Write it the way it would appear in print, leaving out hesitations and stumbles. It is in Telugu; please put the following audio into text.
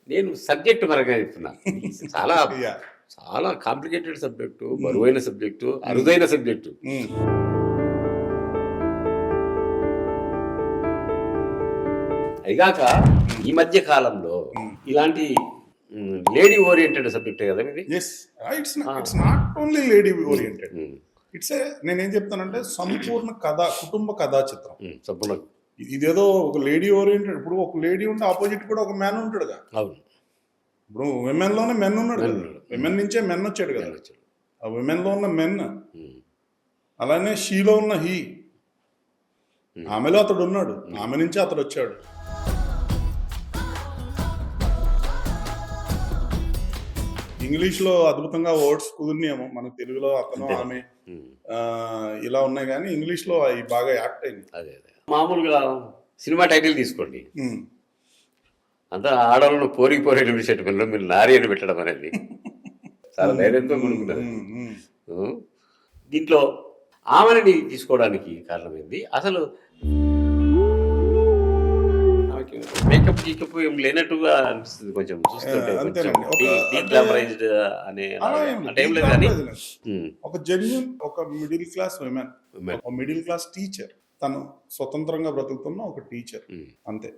నేను సబ్జెక్ట్ పరంగా చెప్తున్నా. చాలా Yeah. చాలా కాంప్లికేటెడ్ సబ్జెక్టు, బరువైన సబ్జెక్టు, అరుదైన సబ్జెక్టు. Mm. అదిగాక ఈ మధ్య కాలంలో ఇలాంటి లేడీ ఓరియంటెడ్ సబ్జెక్టే కదా ఇది. Yes. It's not only lady oriented. నేనేం చెప్తానంటే సంపూర్ణ కథ, కుటుంబ కథా చిత్రం. సంపూర్ణ ఇదేదో ఒక లేడీ ఓరియంటెడ్. ఇప్పుడు ఒక లేడీ ఉంటే ఆపోజిట్ కూడా ఒక మ్యాన్ ఉంటాడుగా. అవును. ఇప్పుడు విమెన్ లోనే మెన్ ఉన్నాడు కదా, విమెన్ నుంచే మెన్ వచ్చాడు కదా. ఆ విమెన్ లో ఉన్న మెన్, అలానే షీలో ఉన్న హీ, ఆమెలో అతడు ఉన్నాడు, ఆమె నుంచే అతడు వచ్చాడు. ఇంగ్లీష్ లో అద్భుతంగా వర్డ్స్ కుదిరినాయేమో, మన తెలుగులో అతను ఆమె ఇలా ఉన్నాయి, కానీ ఇంగ్లీష్ లో అవి బాగా యాక్ట్ అయింది. అదే అదే మామూలుగా సినిమా టైటిల్ తీసుకోండి, అంతా ఆడవాళ్ళను పోరి పోరేలు విడిచేటప్పుడు మీరు నారి అని పెట్టడం అనేది చాలా ధైర్యంతో కూడుకున్నది. దీంట్లో ఆమెని తీసుకోవడానికి కారణమైంది అసలు మేకప్ గీకప్ ఏం లేనట్టుగా అనిపిస్తుంది కొంచెం చూస్తుంటే, డీగ్లామరైజ్డ్ అనే టైం లేదు. కానీ ఒక జెన్యూన్, ఒక మిడిల్ క్లాస్ విమెన్, ఒక మిడిల్ క్లాస్ టీచర్, తను స్వతంత్రంగా బ్రతుకుతున్న ఒక టీచర్, అంతే.